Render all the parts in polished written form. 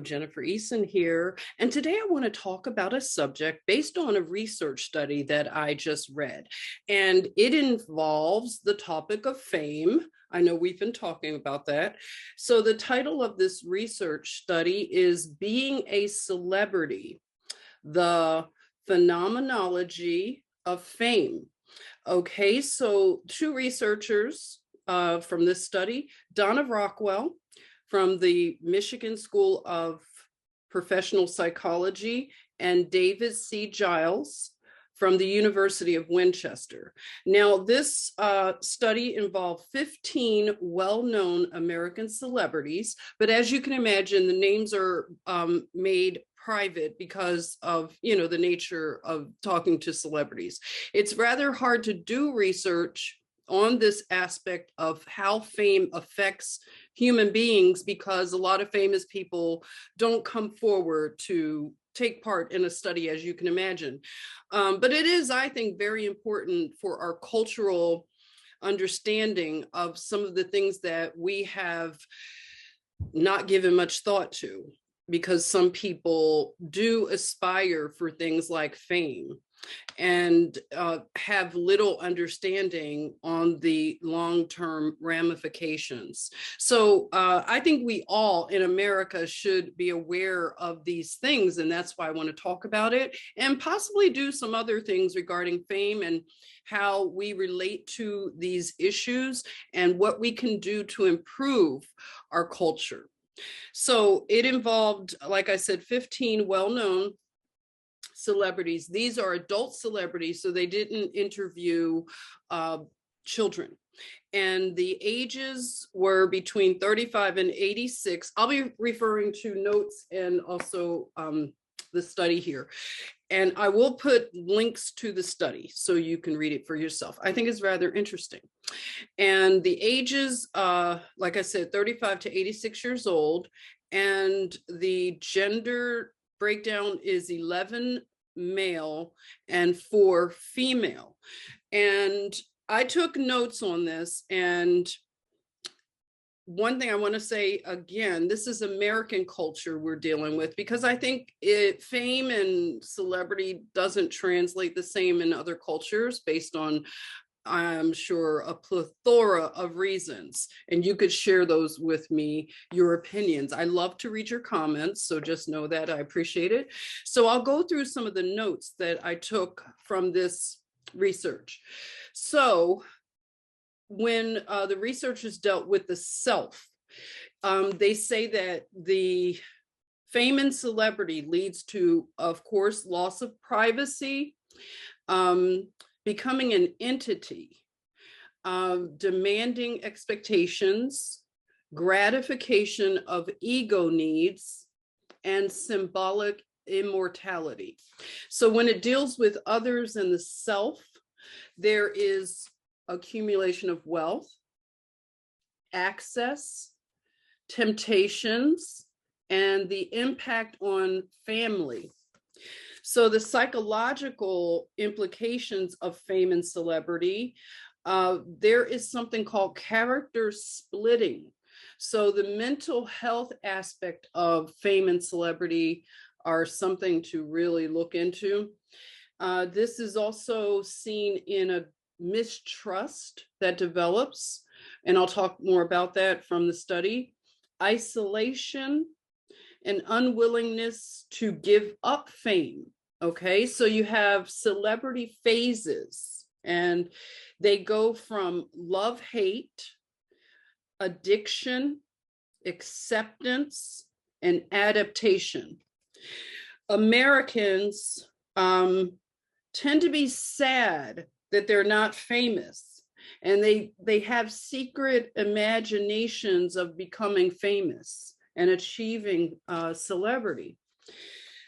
Jennifer Eason here, and today I want to talk about a subject based on a research study that I just read, and it involves the topic of fame. I know we've been talking about that. So the title of this research study is Being a Celebrity, the Phenomenology of Fame. Okay, so two researchers from this study, Donna Rockwell from the Michigan School of Professional Psychology, and David C. Giles from the University of Winchester. Now, this study involved 15 well-known American celebrities, but as you can imagine, the names are made private because of, the nature of talking to celebrities. It's rather hard to do research on this aspect of how fame affects human beings because a lot of famous people don't come forward to take part in a study, as you can imagine. But it is, I think, very important for our cultural understanding of some of the things that we have not given much thought to, because some people do aspire for things like fame and have little understanding on the long-term ramifications. So I think we all in America should be aware of these things, and that's why I want to talk about it and possibly do some other things regarding fame and how we relate to these issues and what we can do to improve our culture. So it involved, like I said, 15 well-known celebrities. These are adult celebrities, so they didn't interview children. And the ages were between 35 and 86. I'll be referring to notes and also the study here. And I will put links to the study so you can read it for yourself. I think it's rather interesting. And the ages, like I said, 35 to 86 years old. And the gender breakdown is 11 male and 4 female. And I took notes on this. And one thing I want to say again, this is American culture we're dealing with, because I think fame and celebrity doesn't translate the same in other cultures based on, I'm sure, a plethora of reasons, and you could share those with me, your opinions. I love to read your comments, so just know that I appreciate it. So I'll go through some of the notes that I took from this research. So when the researchers dealt with the self, they say that the fame and celebrity leads to, of course, loss of privacy, becoming an entity, demanding expectations, gratification of ego needs, and symbolic immortality. So when it deals with others and the self, there is accumulation of wealth, access, temptations, and the impact on family. So the psychological implications of fame and celebrity, there is something called character splitting. So the mental health aspect of fame and celebrity are something to really look into. This is also seen in a mistrust that develops, and I'll talk more about that from the study. Isolation and unwillingness to give up fame. Okay, so you have celebrity phases, and they go from love, hate, addiction, acceptance, and adaptation. Americans tend to be sad that they're not famous, and they have secret imaginations of becoming famous and achieving celebrity.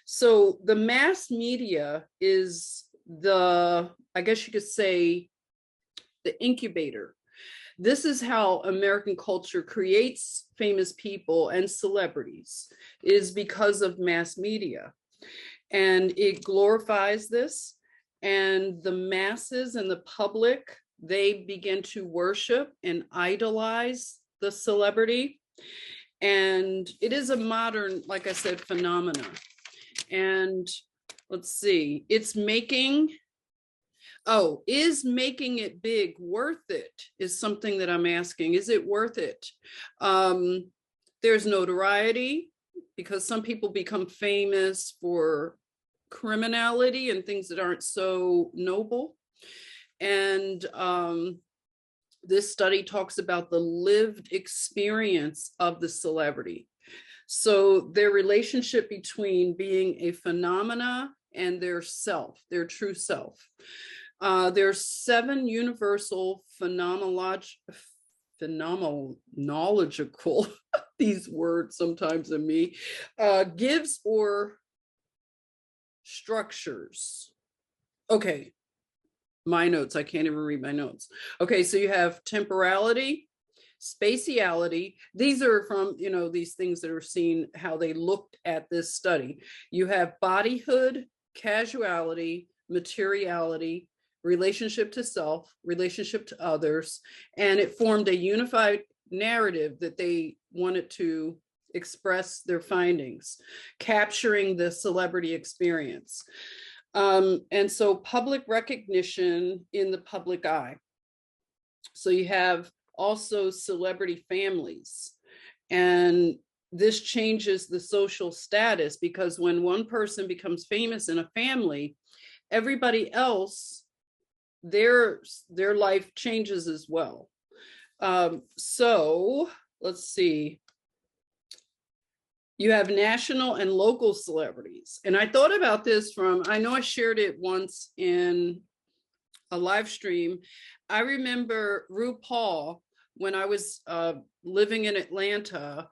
So the mass media is I guess you could say, the incubator. This is how American culture creates famous people and celebrities, is because of mass media. And it glorifies this, and the masses and the public, they begin to worship and idolize the celebrity. And it is a modern, like I said, phenomena. And let's see, it's making, is making it big worth it is something that I'm asking. Is it worth it? There's notoriety, because some people become famous for criminality and things that aren't so noble. And this study talks about the lived experience of the celebrity. So their relationship between being a phenomena and their self, their true self. There's 7 universal phenomenological, these words sometimes in me, gives or structures. Okay, my notes, I can't even read my notes. Okay, so you have temporality, spatiality. These are from, these things that are seen, how they looked at this study. You have bodyhood, casuality, materiality, relationship to self, relationship to others, and it formed a unified narrative that they wanted to express their findings, capturing the celebrity experience. And so public recognition in the public eye. So you have also celebrity families, and this changes the social status, because when one person becomes famous in a family, everybody else, their life changes as well. So let's see. You have national and local celebrities. And I thought about this I know I shared it once in a live stream. I remember RuPaul, when I was living in Atlanta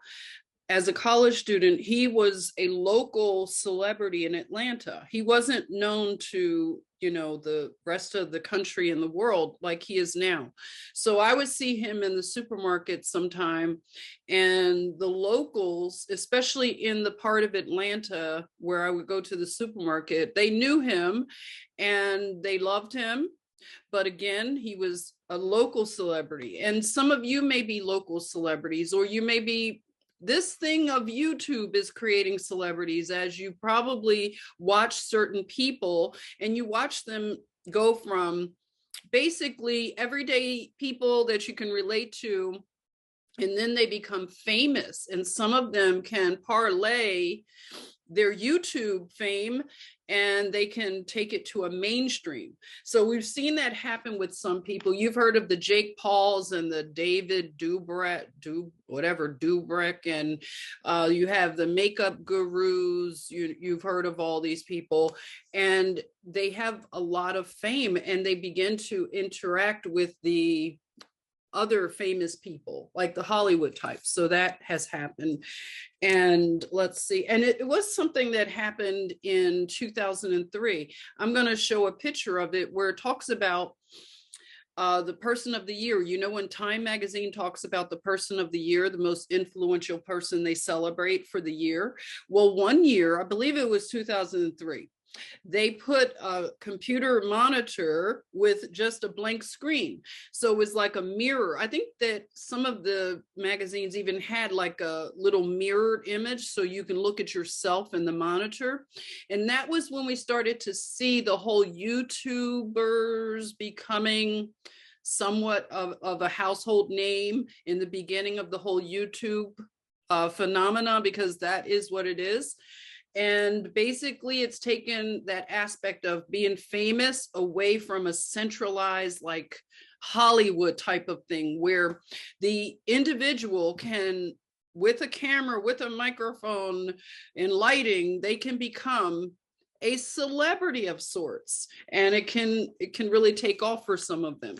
as a college student. He was a local celebrity in Atlanta. He wasn't known to, the rest of the country and the world like he is now. So I would see him in the supermarket sometime, and the locals, especially in the part of Atlanta where I would go to the supermarket, they knew him and they loved him. But again, he was a local celebrity. And some of you may be local celebrities, or you may be, this thing of YouTube is creating celebrities, as you probably watch certain people and you watch them go from basically everyday people that you can relate to, and then they become famous. And some of them can parlay their YouTube fame and they can take it to a mainstream. So we've seen that happen with some people. You've heard of the Jake Pauls and the David Dobrik, and you have the makeup gurus. You've heard of all these people, and they have a lot of fame, and they begin to interact with the other famous people, like the Hollywood types. So that has happened. And let's see, and it was something that happened in 2003. I'm going to show a picture of it where it talks about the person of the year. When Time magazine talks about the person of the year, the most influential person they celebrate for the year. Well, one year, I believe it was 2003, they put a computer monitor with just a blank screen. So it was like a mirror. I think that some of the magazines even had like a little mirrored image, so you can look at yourself in the monitor. And that was when we started to see the whole YouTubers becoming somewhat of a household name in the beginning of the whole YouTube phenomena, because that is what it is. And basically, it's taken that aspect of being famous away from a centralized, like Hollywood type of thing, where the individual can, with a camera, with a microphone and lighting, they can become a celebrity of sorts. And it can really take off for some of them.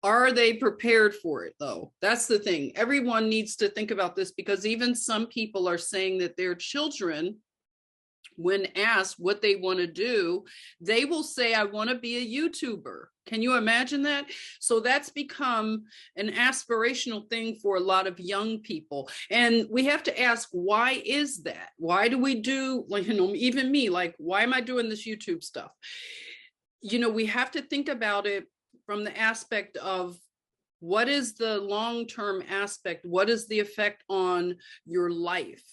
Are they prepared for it, though? That's the thing. Everyone needs to think about this, because even some people are saying that their children, when asked what they want to do, they will say, I want to be a YouTuber. Can you imagine that? So that's become an aspirational thing for a lot of young people. And we have to ask, why is that? Why do we do, even me, like, why am I doing this YouTube stuff? We have to think about it from the aspect of What is the long-term aspect? What is the effect on your life?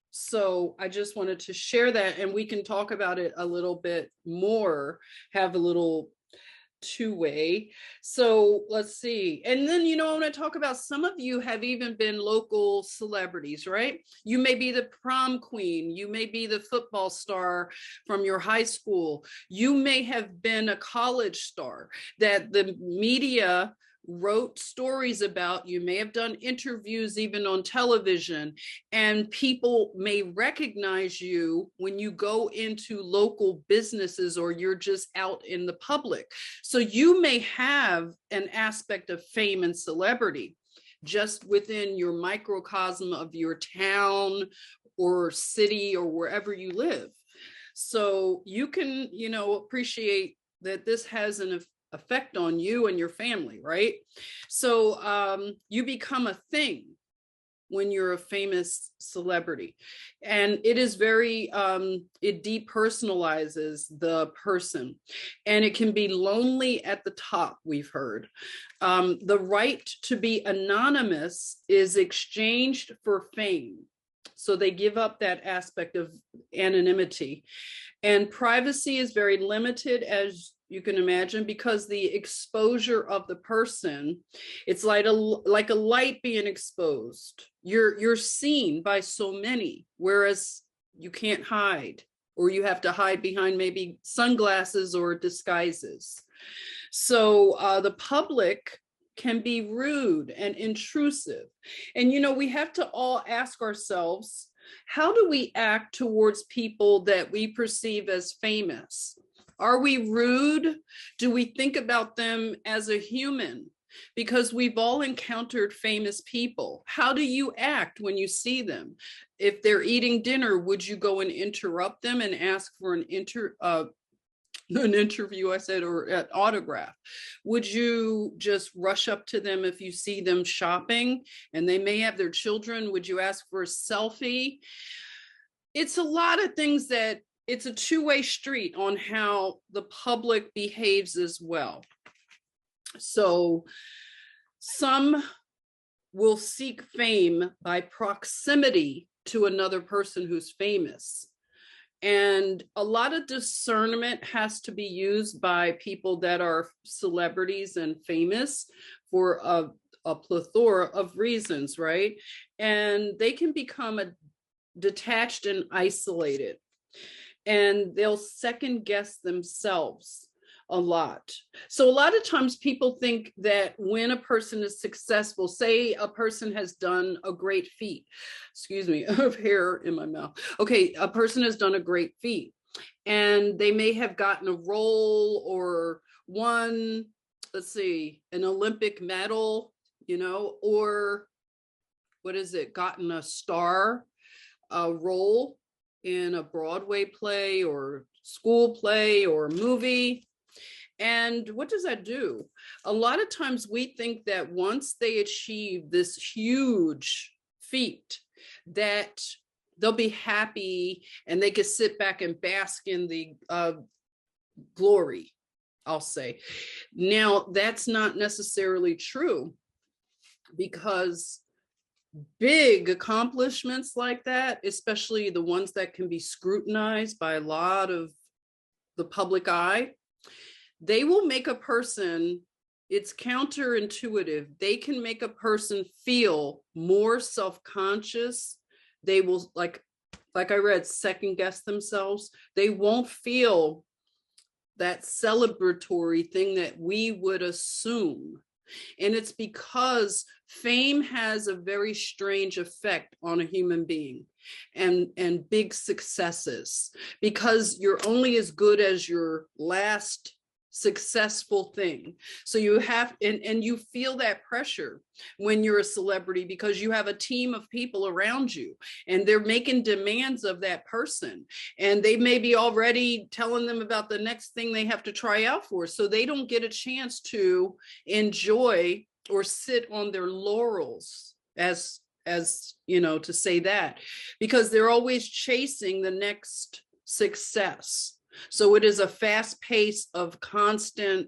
So I just wanted to share that, and we can talk about it a little bit more, have a little two-way. So let's see. And then, I want to talk about, some of you have even been local celebrities, right? You may be the prom queen. You may be the football star from your high school. You may have been a college star that the media wrote stories about. You may have done interviews even on television, and people may recognize you when you go into local businesses or you're just out in the public. So you may have an aspect of fame and celebrity just within your microcosm of your town or city or wherever you live. So you can, appreciate that this has an effect on you and your family, right? So you become a thing when you're a famous celebrity, and it is very it depersonalizes the person, and it can be lonely at the top. We've heard the right to be anonymous is exchanged for fame, so they give up that aspect of anonymity, and privacy is very limited, as you can imagine, because the exposure of the person, it's like a light being exposed. You're seen by so many, whereas you can't hide, or you have to hide behind maybe sunglasses or disguises. So the public can be rude and intrusive. And, we have to all ask ourselves, how do we act towards people that we perceive as famous? Are we rude? Do we think about them as a human? Because we've all encountered famous people. How do you act when you see them? If they're eating dinner, would you go and interrupt them and ask for an interview, I said, or an autograph? Would you just rush up to them if you see them shopping and they may have their children? Would you ask for a selfie? It's a lot of things that it's a two-way street on how the public behaves as well. So some will seek fame by proximity to another person who's famous. And a lot of discernment has to be used by people that are celebrities and famous for a plethora of reasons, right? And they can become detached and isolated, and they'll second guess themselves a lot. So a lot of times people think that when a person is successful, say a person has done a great feat, excuse me, I have hair in my mouth. Okay, a person has done a great feat, and they may have gotten a role or won, let's see, an Olympic medal, or what is it, gotten a star role in a Broadway play or school play or movie. And what does that do? A lot of times we think that once they achieve this huge feat, that they'll be happy and they can sit back and bask in the glory, I'll say. Now, that's not necessarily true, because big accomplishments like that, especially the ones that can be scrutinized by a lot of the public eye, they will make a person, it's counterintuitive, they can make a person feel more self-conscious. They will, like I read, second guess themselves. They won't feel that celebratory thing that we would assume. And it's because fame has a very strange effect on a human being, and big successes, because you're only as good as your last successful thing. So you have, and you feel that pressure when you're a celebrity, because you have a team of people around you and they're making demands of that person, and they may be already telling them about the next thing they have to try out for, so they don't get a chance to enjoy or sit on their laurels, as to say that, because they're always chasing the next success. So it is a fast pace of constant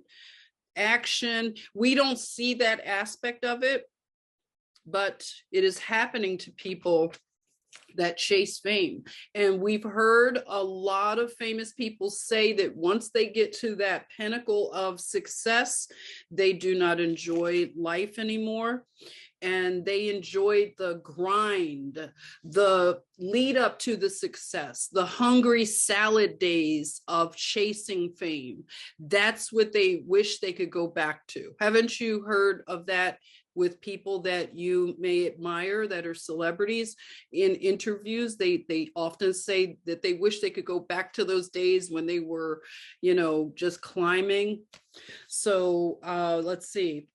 action. We don't see that aspect of it, but it is happening to people that chase fame. And we've heard a lot of famous people say that once they get to that pinnacle of success, they do not enjoy life anymore. And they enjoyed the grind, the lead up to the success, the hungry salad days of chasing fame. That's what they wish they could go back to. Haven't you heard of that with people that you may admire that are celebrities? In interviews, they often say that they wish they could go back to those days when they were, just climbing. So let's see.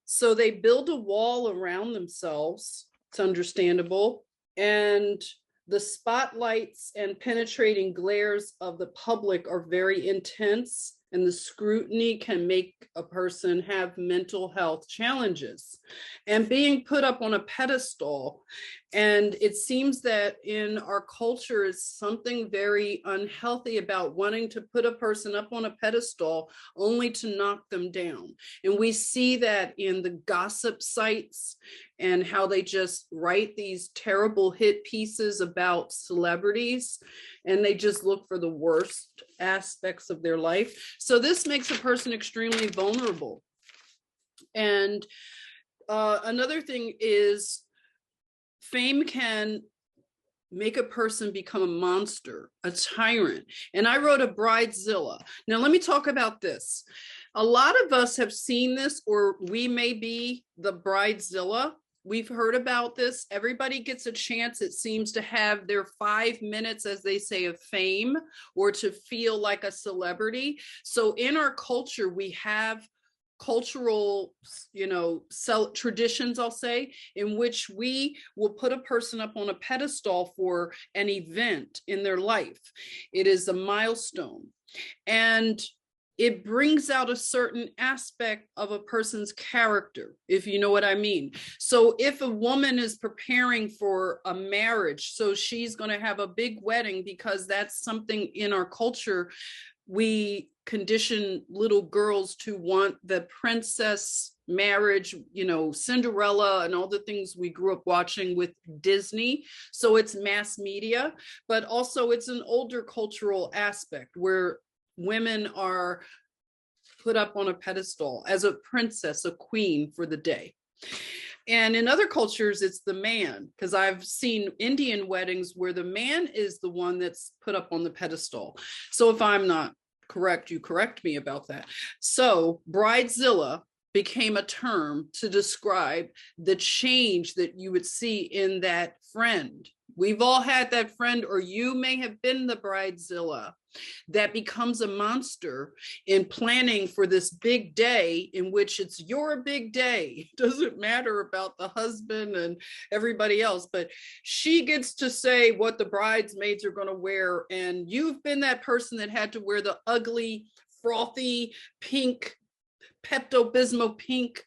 So they build a wall around themselves. It's understandable. And the spotlights and penetrating glares of the public are very intense, and the scrutiny can make a person have mental health challenges and being put up on a pedestal. And it seems that in our culture is something very unhealthy about wanting to put a person up on a pedestal only to knock them down. And we see that in the gossip sites and how they just write these terrible hit pieces about celebrities, and they just look for the worst aspects of their life. So this makes a person extremely vulnerable. And another thing is fame can make a person become a monster, a tyrant. And I wrote a bridezilla. Now, let me talk about this. A lot of us have seen this, or we may be the bridezilla. We've heard about this. Everybody gets a chance, it seems, to have their 5 minutes, as they say, of fame, or to feel like a celebrity. So in our culture, we have cultural, traditions, I'll say, in which we will put a person up on a pedestal for an event in their life. It is a milestone. And it brings out a certain aspect of a person's character, if you know what I mean. So if a woman is preparing for a marriage, so she's going to have a big wedding because that's something in our culture, we condition little girls to want the princess marriage, Cinderella and all the things we grew up watching with Disney. So it's mass media, but also it's an older cultural aspect where women are put up on a pedestal as a princess, a queen for the day. And in other cultures, it's the man, because I've seen Indian weddings where the man is the one that's put up on the pedestal. So if I'm not correct, you correct me about that. So bridezilla became a term to describe the change that you would see in that friend. We've all had that friend, or you may have been the bridezilla that becomes a monster in planning for this big day in which it's your big day. It doesn't matter about the husband and everybody else, but she gets to say what the bridesmaids are going to wear. And you've been that person that had to wear the ugly, frothy, pink, Pepto-Bismol pink,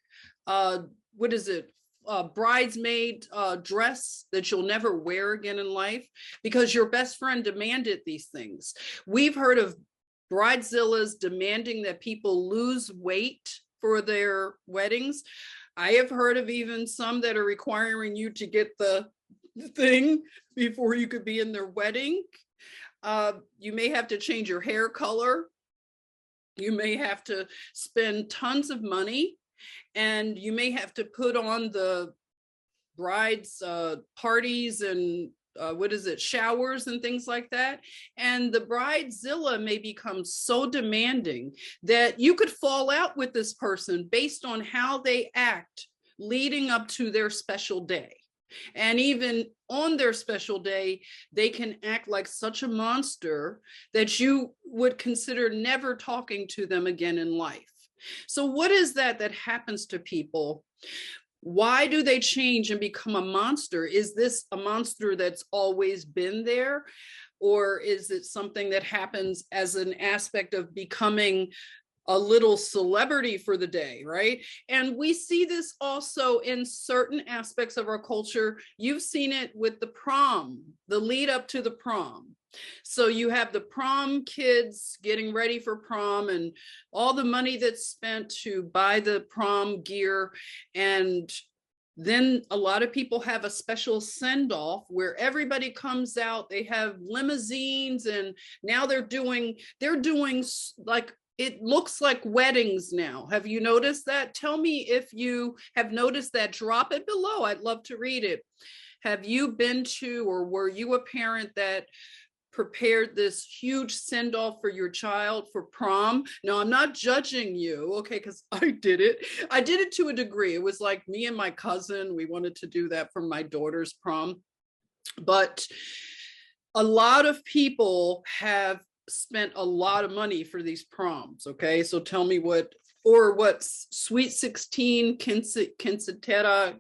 bridesmaid dress that you'll never wear again in life because your best friend demanded these things. We've heard of bridezillas demanding that people lose weight for their weddings. I have heard of even some that are requiring you to get the thing before you could be in their wedding. You may have to change your hair color. You may have to spend tons of money, and you may have to put on the bride's parties and showers and things like that. And the bridezilla may become so demanding that you could fall out with this person based on how they act leading up to their special day. And even on their special day, they can act like such a monster that you would consider never talking to them again in life. So what is that happens to people? Why do they change and become a monster? Is this a monster that's always been there? Or is it something that happens as an aspect of becoming a little celebrity for the day, right? And we see this also in certain aspects of our culture. You've seen it with the prom, the lead up to the prom. So you have the prom kids getting ready for prom and all the money that's spent to buy the prom gear. And then a lot of people have a special send off where everybody comes out. They have limousines, and now they're doing like, it looks like weddings now. Have you noticed that? Tell me if you have noticed that. Drop it below. I'd love to read it. Have you been to, or were you a parent that prepared this huge send off for your child for prom? Now, I'm not judging you, okay, because I did it. I did it to a degree. It was like me and my cousin, we wanted to do that for my daughter's prom. But a lot of people have spent a lot of money for these proms, okay? So tell me what Sweet 16, quinceañera,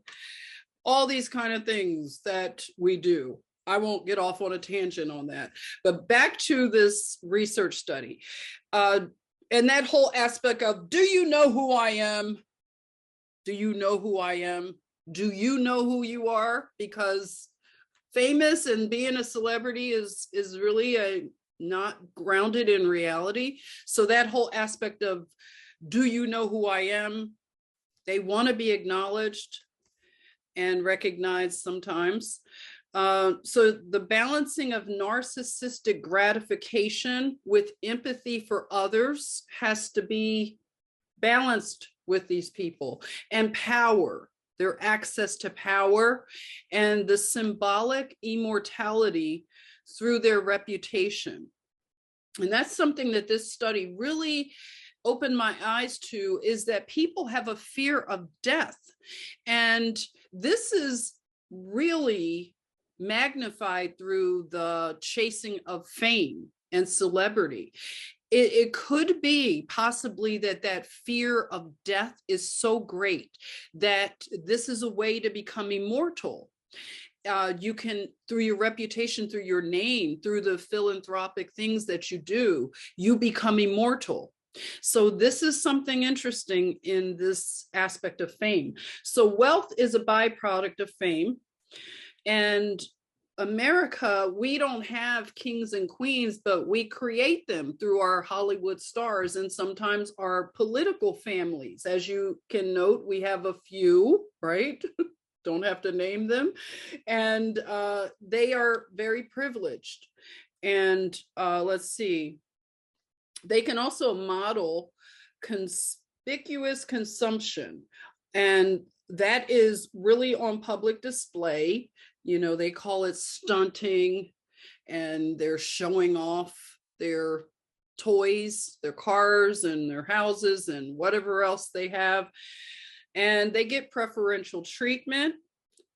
all these kind of things that we do. I won't get off on a tangent on that. But back to this research study. And that whole aspect of, do you know who I am? Do you know who I am? Do you know who you are? Because famous and being a celebrity is really not grounded in reality. So that whole aspect of, do you know who I am? They want to be acknowledged and recognized sometimes. So the balancing of narcissistic gratification with empathy for others has to be balanced with these people, and power, their access to power, and the symbolic immortality through their reputation. And that's something that this study really opened my eyes to, is that people have a fear of death. And this is really magnified through the chasing of fame and celebrity. It could be possibly that fear of death is so great that this is a way to become immortal. You can, through your reputation, through your name, through the philanthropic things that you do, you become immortal. So this is something interesting in this aspect of fame. So wealth is a byproduct of fame. And America, we don't have kings and queens, but we create them through our Hollywood stars and sometimes our political families. As you can note, we have a few, right? Don't have to name them. And they are very privileged. And let's see, they can also model conspicuous consumption. And that is really on public display. You know, they call it stunting, and they're showing off their toys, their cars, and their houses, and whatever else they have. And they get preferential treatment,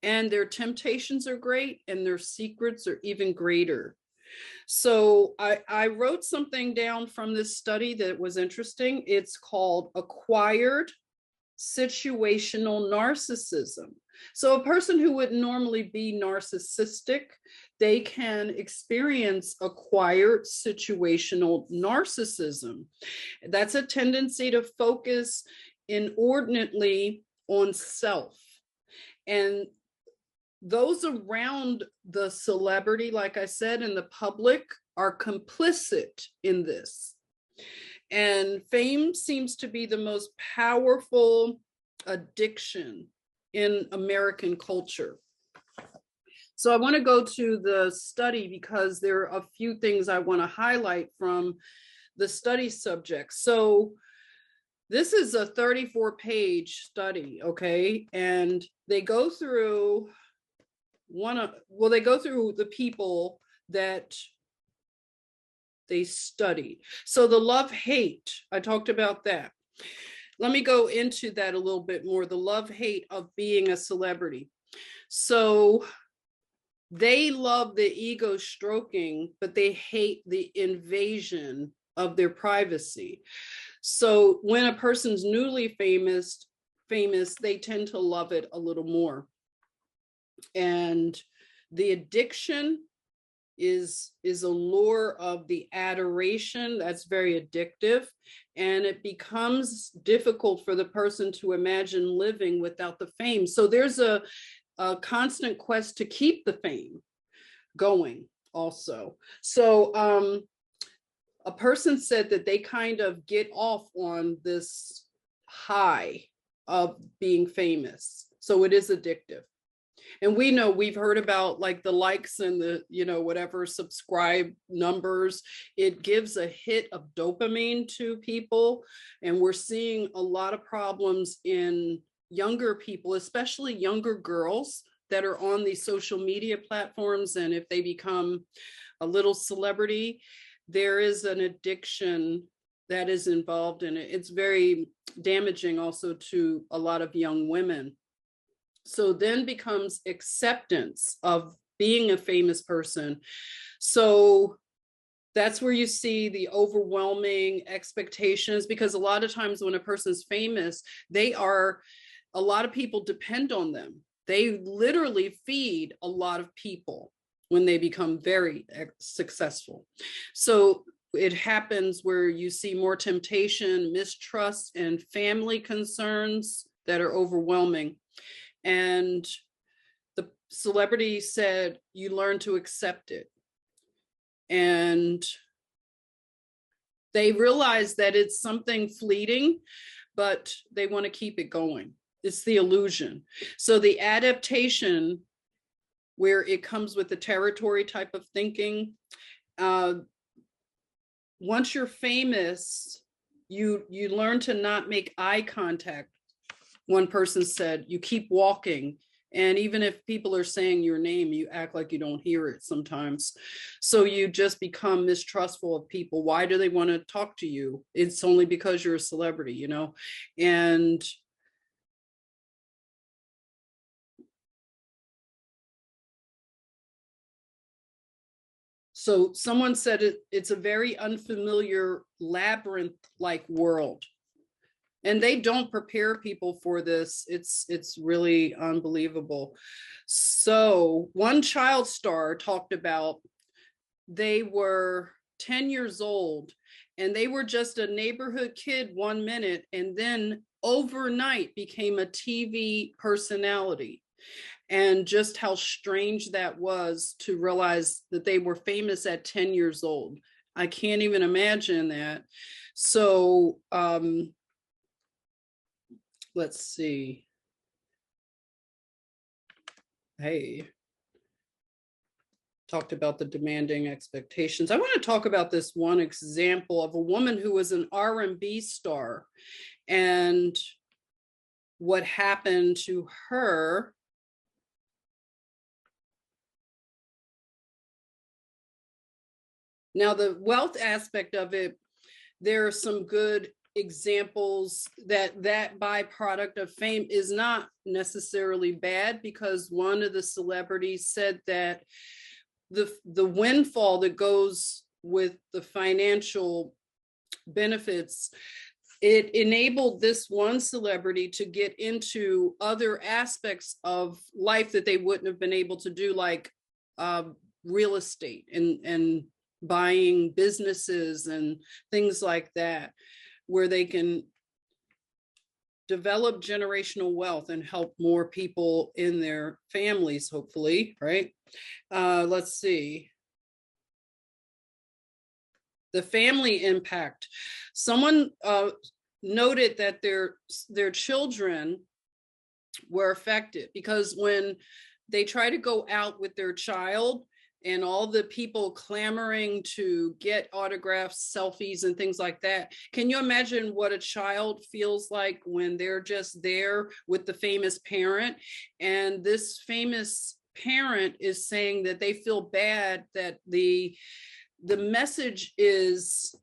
and their temptations are great, and their secrets are even greater. So I wrote something down from this study that was interesting. It's called acquired situational narcissism. So a person who would normally be narcissistic, they can experience acquired situational narcissism. That's a tendency to focus inordinately on self. And those around the celebrity, like I said, in the public, are complicit in this. And fame seems to be the most powerful addiction in American culture. So I want to go to the study because there are a few things I want to highlight from the study subject. So this is a 34-page study, okay? And they go through they go through the people that they studied. So the love-hate, I talked about that. Let me go into that a little bit more, the love-hate of being a celebrity. So they love the ego stroking, but they hate the invasion of their privacy. So when a person's newly famous, they tend to love it a little more. And the addiction is a lure of the adoration that's very addictive, and it becomes difficult for the person to imagine living without the fame. So there's a constant quest to keep the fame going. also. So a person said that they kind of get off on this high of being famous. So it is addictive. And we know, we've heard about like the likes and the, whatever subscribe numbers. It gives a hit of dopamine to people. And we're seeing a lot of problems in younger people, especially younger girls that are on these social media platforms. And if they become a little celebrity, there is an addiction that is involved in it. It's very damaging also to a lot of young women. So then becomes acceptance of being a famous person. So that's where you see the overwhelming expectations, because a lot of times when a person's famous, a lot of people depend on them. They literally feed a lot of people when they become very successful. So it happens where you see more temptation, mistrust, and family concerns that are overwhelming. And the celebrity said, you learn to accept it. And they realize that it's something fleeting, but they want to keep it going. It's the illusion. So the adaptation, where it comes with the territory type of thinking, once you're famous, you learn to not make eye contact. One person said, you keep walking. And even if people are saying your name, you act like you don't hear it sometimes. So you just become mistrustful of people. Why do they want to talk to you? It's only because you're a celebrity, And so someone said it's a very unfamiliar labyrinth-like world. And they don't prepare people for this. It's really unbelievable. So one child star talked about, they were 10 years old and they were just a neighborhood kid 1 minute, and then overnight became a TV personality. And just how strange that was to realize that they were famous at 10 years old. I can't even imagine that. So let's see. Hey, talked about the demanding expectations. I want to talk about this one example of a woman who was an R&B star and what happened to her. Now, the wealth aspect of it, there are some good examples that byproduct of fame is not necessarily bad, because one of the celebrities said that the windfall that goes with the financial benefits, it enabled this one celebrity to get into other aspects of life that they wouldn't have been able to do, like real estate and buying businesses and things like that, where they can develop generational wealth and help more people in their families, hopefully, right? Let's see. The family impact. Someone noted that their children were affected, because when they try to go out with their child and all the people clamoring to get autographs, selfies, and things like that. Can you imagine what a child feels like when they're just there with the famous parent? And this famous parent is saying that they feel bad, that the message is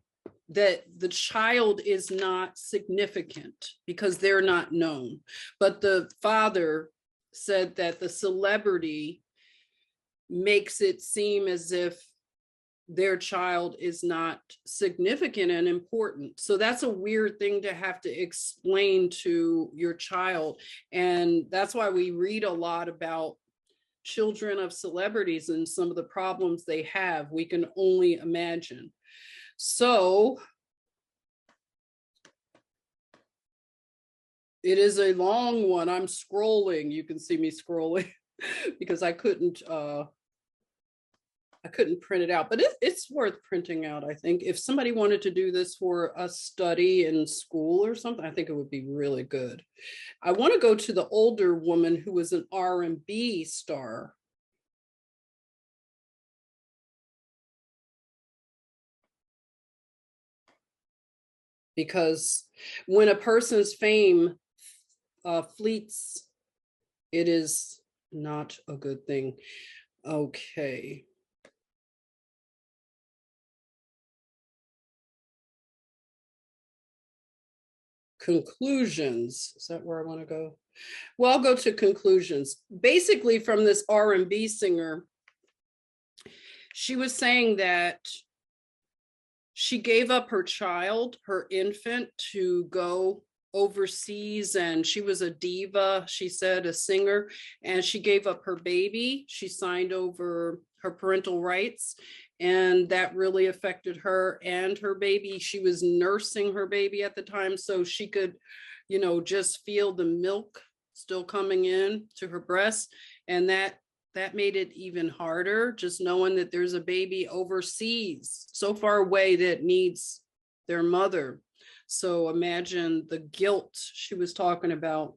that the child is not significant because they're not known. But the father said that the celebrity makes it seem as if their child is not significant and important. So that's a weird thing to have to explain to your child. And that's why we read a lot about children of celebrities and some of the problems they have. We can only imagine. So it is a long one. I'm scrolling. You can see me scrolling because I couldn't I couldn't print it out, but it's worth printing out. I think if somebody wanted to do this for a study in school or something, I think it would be really good. I want to go to the older woman who was an R&B star. Because when a person's fame fleets, it is not a good thing. Okay. Conclusions. Is that where I want to go? Well, I'll go to conclusions. Basically, from this R&B singer, she was saying that she gave up her child, her infant, to go overseas, and she was a diva, she said, a singer, and she gave up her baby. She signed over her parental rights, and that really affected her and her baby. She was nursing her baby at the time, so she could, just feel the milk still coming in to her breast, and that made it even harder, just knowing that there's a baby overseas so far away that needs their mother. So imagine the guilt she was talking about,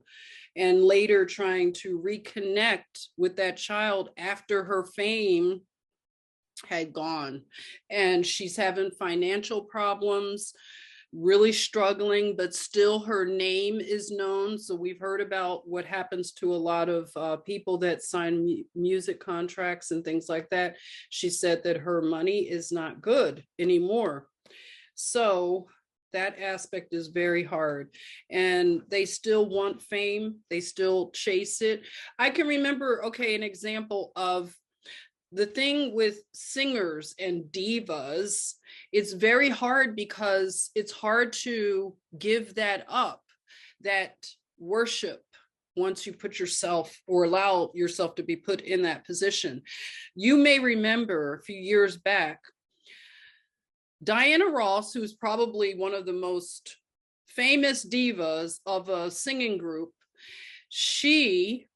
and later trying to reconnect with that child after her fame had gone. And she's having financial problems, really struggling, but still her name is known. So we've heard about what happens to a lot of people that sign music contracts and things like that. She said that her money is not good anymore. So that aspect is very hard, and they still want fame. They still chase it. I can remember, okay, an example of the thing with singers and divas, it's very hard because it's hard to give that up, that worship, once you put yourself or allow yourself to be put in that position. You may remember a few years back, Diana Ross, who's probably one of the most famous divas of a singing group, she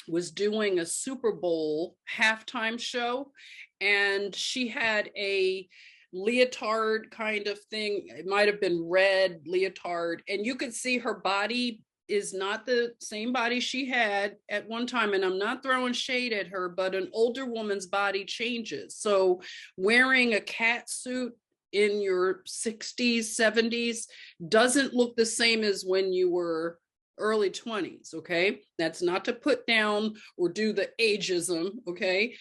was doing a Super Bowl halftime show, and she had a leotard kind of thing. It might have been red leotard, and you could see her body is not the same body she had at one time. And I'm not throwing shade at her, but an older woman's body changes. So wearing a cat suit in your 60s, 70s doesn't look the same as when you were early 20s. Okay, that's not to put down or do the ageism, okay,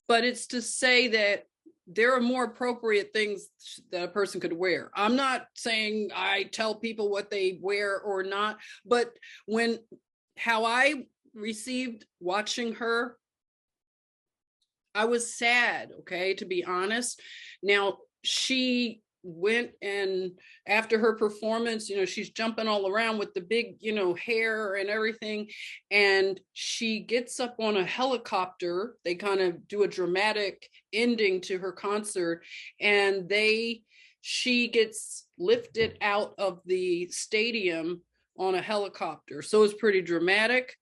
but it's to say that there are more appropriate things that a person could wear. I'm not saying I tell people what they wear or not, but how I received watching her, I was sad, okay, to be honest. Now, she went, and after her performance, she's jumping all around with the big, hair and everything. And she gets up on a helicopter. They kind of do a dramatic ending to her concert, and she gets lifted out of the stadium on a helicopter. So it's pretty dramatic.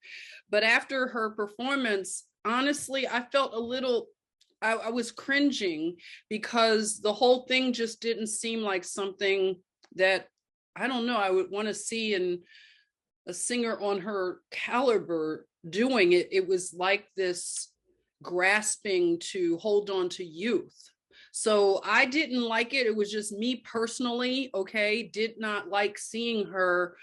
But after her performance, honestly, I felt a little, I was cringing, because the whole thing just didn't seem like something that, I don't know, I would want to see in a singer on her caliber doing it. It was like this grasping to hold on to youth. So I didn't like it. It was just me personally, okay, did not like seeing her,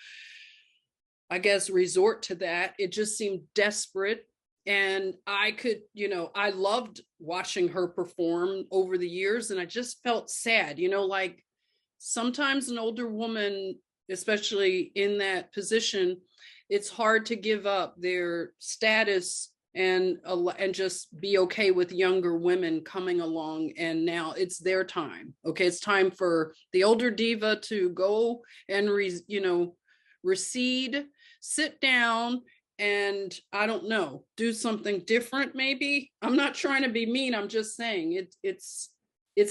I guess, resort to that. It just seemed desperate. And I could, I loved watching her perform over the years, and I just felt sad, like sometimes an older woman, especially in that position, it's hard to give up their status and just be okay with younger women coming along. And now it's their time. Okay, it's time for the older diva to go and recede, sit down, and I don't know, do something different maybe. I'm not trying to be mean. I'm just saying it's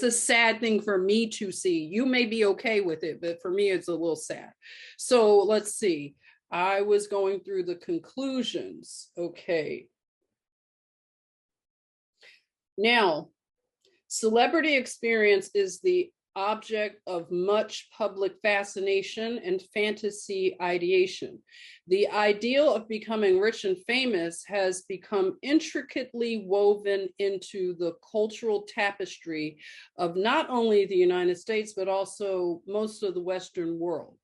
a sad thing for me to see. You may be okay with it, but for me, it's a little sad. So let's see. I was going through the conclusions. Okay. Now, celebrity experience is the object of much public fascination and fantasy ideation. The ideal of becoming rich and famous has become intricately woven into the cultural tapestry of not only the United States, but also most of the Western world.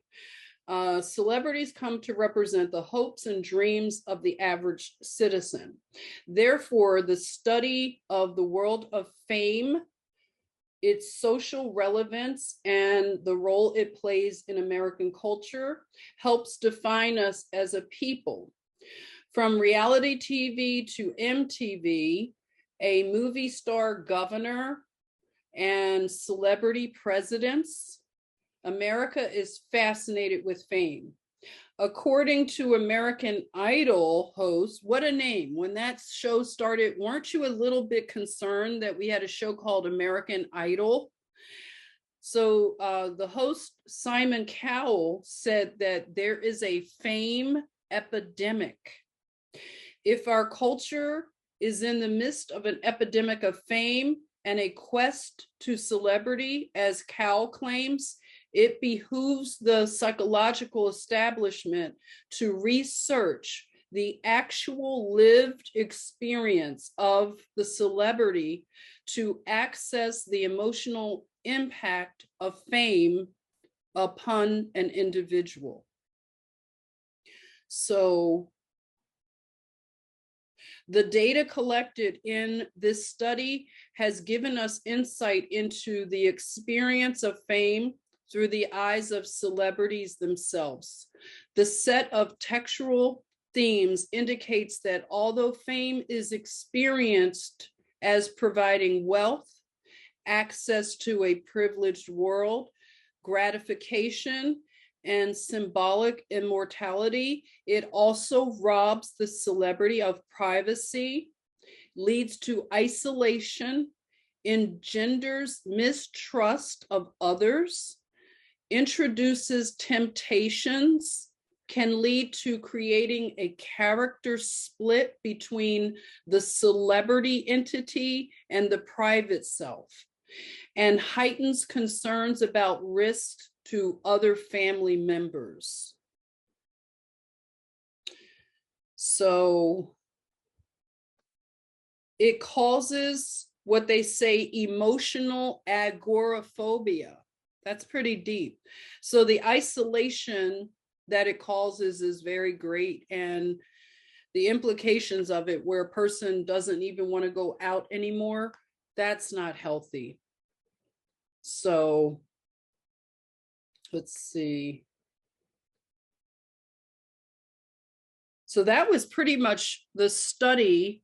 Celebrities come to represent the hopes and dreams of the average citizen. Therefore, the study of the world of fame, its social relevance, and the role it plays in American culture helps define us as a people. From reality TV to MTV, a movie star governor, and celebrity presidents, America is fascinated with fame. According to American Idol host, what a name. When that show started, weren't you a little bit concerned that we had a show called American Idol? So the host, Simon Cowell, said that there is a fame epidemic. If our culture is in the midst of an epidemic of fame and a quest to celebrity, as Cowell claims, it behooves the psychological establishment to research the actual lived experience of the celebrity to access the emotional impact of fame upon an individual. So the data collected in this study has given us insight into the experience of fame through the eyes of celebrities themselves. The set of textual themes indicates that although fame is experienced as providing wealth, access to a privileged world, gratification, and symbolic immortality, it also robs the celebrity of privacy, leads to isolation, engenders mistrust of others, introduces temptations, can lead to creating a character split between the celebrity entity and the private self, and heightens concerns about risk to other family members. So it causes what they say emotional agoraphobia. That's pretty deep. So the isolation that it causes is very great. And the implications of it, where a person doesn't even want to go out anymore, that's not healthy. So let's see. So that was pretty much the study,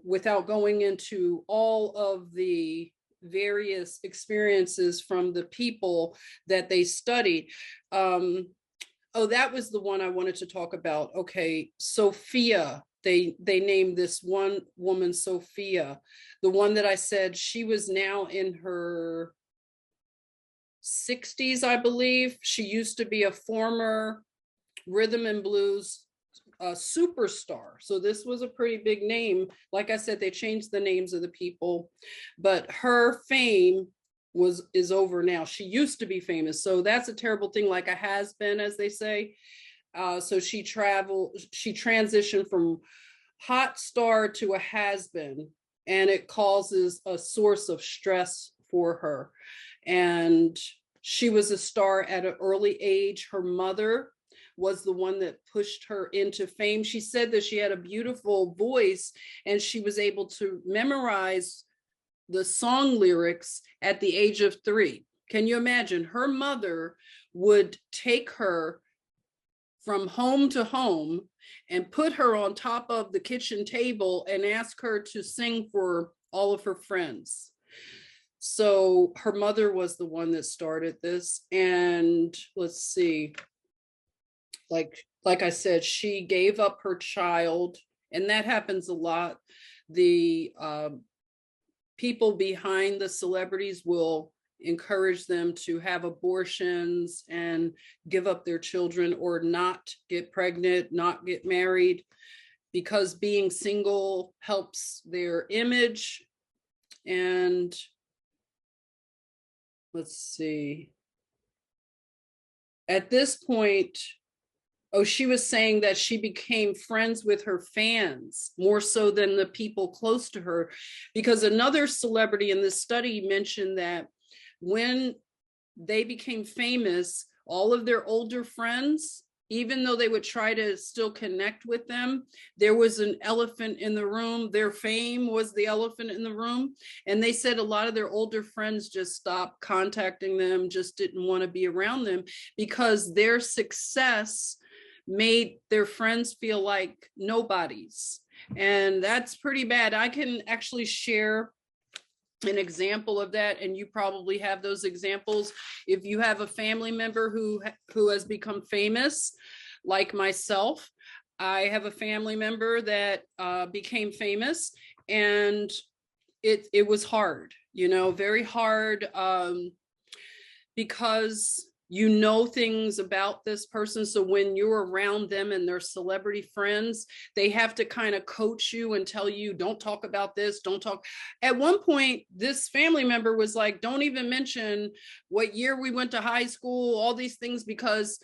without going into all of the various experiences from the people that they studied. That was the one I wanted to talk about. Okay, Sophia. They named this one woman Sophia. The one that I said, she was now in her 60s, I believe. She used to be a former rhythm and blues superstar. So this was a pretty big name. Like I said, they changed the names of the people, but her fame is over now. She used to be famous. So that's a terrible thing, like a has been, as they say. So she transitioned from hot star to a has been, and it causes a source of stress for her. And she was a star at an early age. Her mother was the one that pushed her into fame. She said that she had a beautiful voice and she was able to memorize the song lyrics at the age of 3. Can you imagine? Her mother would take her from home to home and put her on top of the kitchen table and ask her to sing for all of her friends. So her mother was the one that started this. And let's see, like I said, she gave up her child, and that happens a lot. The people behind the celebrities will encourage them to have abortions and give up their children, or not get pregnant, not get married. because being single helps their image. And let's see, at this point, oh, she was saying that she became friends with her fans more so than the people close to her, because another celebrity in this study mentioned that when they became famous, all of their older friends, even though they would try to still connect with them, there was an elephant in the room. Their fame was the elephant in the room. And they said a lot of their older friends just stopped contacting them, just didn't want to be around them, because their success made their friends feel like nobodies. And that's pretty bad. I can actually share an example of that, and you probably have those examples. If you have a family member who has become famous, like myself, I have a family member that became famous, and it was hard, very hard, because you know things about this person. So when you're around them and their celebrity friends, they have to kind of coach you and tell you, don't talk about this, don't talk. At one point, this family member was like, don't even mention what year we went to high school, all these things, because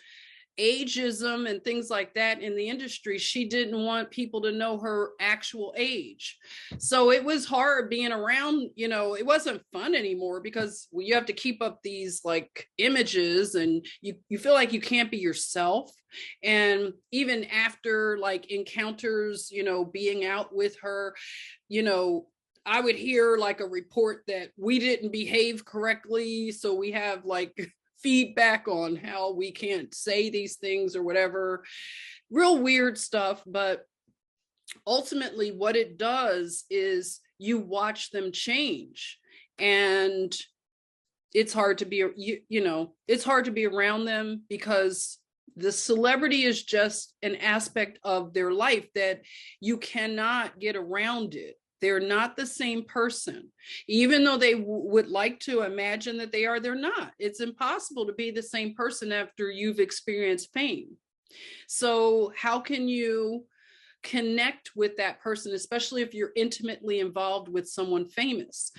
ageism and things like that in the industry, she didn't want people to know her actual age. So it was hard being around, it wasn't fun anymore, because you have to keep up these like images, and you feel like you can't be yourself. And even after like encounters, being out with her, I would hear like a report that we didn't behave correctly, so we have like feedback on how we can't say these things or whatever. Real weird stuff. But ultimately what it does is you watch them change, and it's hard to be, it's hard to be around them, because the celebrity is just an aspect of their life that you cannot get around it. They're not the same person. Even though they would like to imagine that they are, they're not. It's impossible to be the same person after you've experienced fame. So how can you connect with that person, especially if you're intimately involved with someone famous?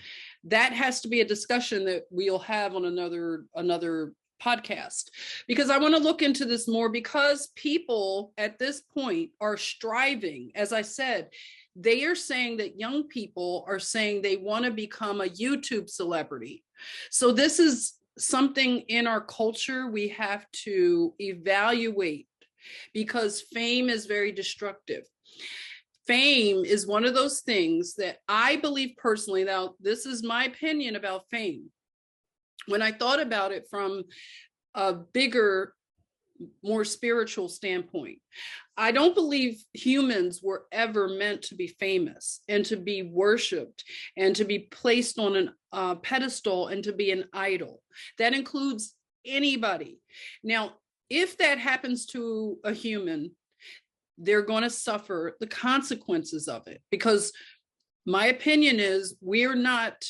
That has to be a discussion that we'll have on another podcast, because I want to look into this more, because people at this point are striving. As I said, they are saying that young people are saying they want to become a YouTube celebrity. So this is something in our culture we have to evaluate, because fame is very destructive. Fame is one of those things that I believe personally, now this is my opinion about fame, when I thought about it from a bigger, more spiritual standpoint, I don't believe humans were ever meant to be famous and to be worshiped and to be placed on a pedestal and to be an idol. That includes anybody. Now, if that happens to a human, they're going to suffer the consequences of it, because my opinion is we're not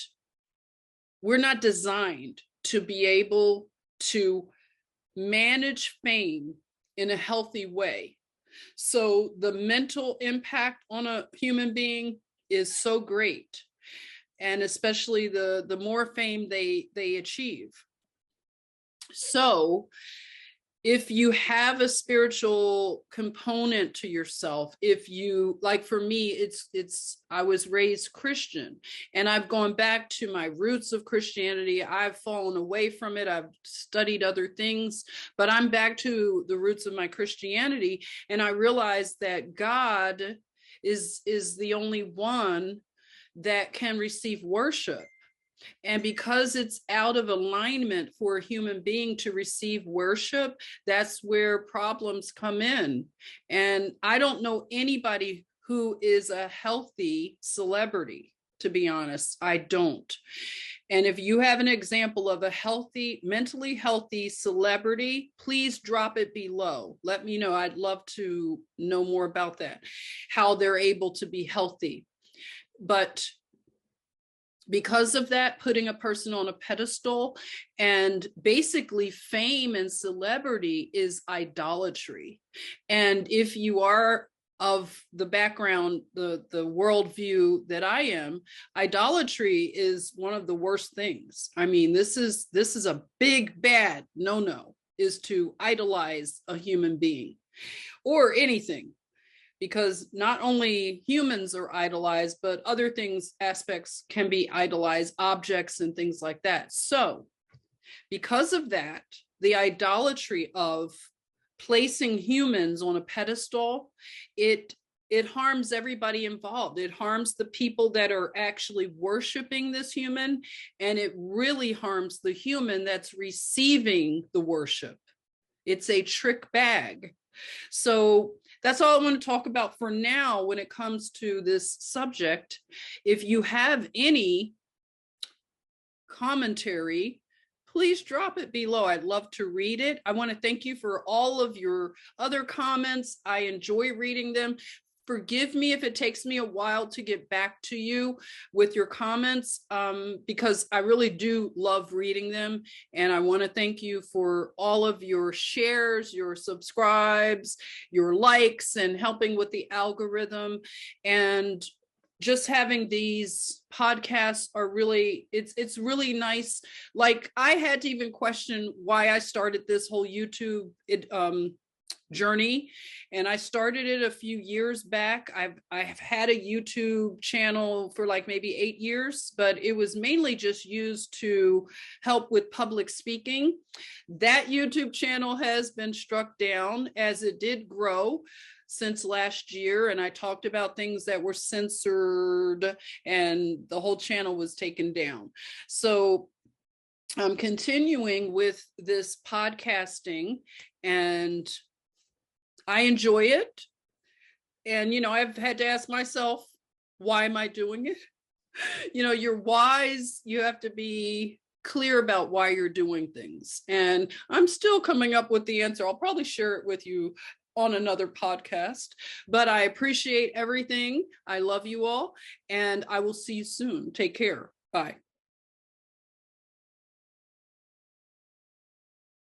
designed to be able to manage fame in a healthy way. So the mental impact on a human being is so great, and especially the more fame they achieve. So if you have a spiritual component to yourself, if you, like for me, it's I was raised Christian, and I've gone back to my roots of Christianity. I've fallen away from it. I've studied other things, but I'm back to the roots of my Christianity. And I realized that God is the only one that can receive worship. And because it's out of alignment for a human being to receive worship, that's where problems come in. And I don't know anybody who is a healthy celebrity, to be honest. I don't. And if you have an example of a healthy, mentally healthy celebrity, please drop it below. Let me know. I'd love to know more about that, how they're able to be healthy. But because of that, putting a person on a pedestal, and basically fame and celebrity is idolatry. And if you are of the background, the worldview that I am, idolatry is one of the worst things. I mean, this is a big bad no, is to idolize a human being or anything, because not only humans are idolized, but other things, aspects can be idolized, objects and things like that. So because of that, the idolatry of placing humans on a pedestal, it harms everybody involved. It harms the people that are actually worshiping this human, and it really harms the human that's receiving the worship. It's a trick bag. So that's all I want to talk about for now when it comes to this subject. If you have any commentary, please drop it below. I'd love to read it. I want to thank you for all of your other comments. I enjoy reading them. Forgive me if it takes me a while to get back to you with your comments, because I really do love reading them. And I want to thank you for all of your shares, your subscribes, your likes, and helping with the algorithm. And just having these podcasts are really, it's really nice. Like, I had to even question why I started this whole YouTube journey, and I started it a few years back. I've had a YouTube channel for like maybe 8 years, but it was mainly just used to help with public speaking. That YouTube channel has been struck down as it did grow since last year, and I talked about things that were censored, and the whole channel was taken down. So I'm continuing with this podcasting, and I enjoy it. And, I've had to ask myself, why am I doing it? You're wise. You have to be clear about why you're doing things. And I'm still coming up with the answer. I'll probably share it with you on another podcast, but I appreciate everything. I love you all, and I will see you soon. Take care. Bye.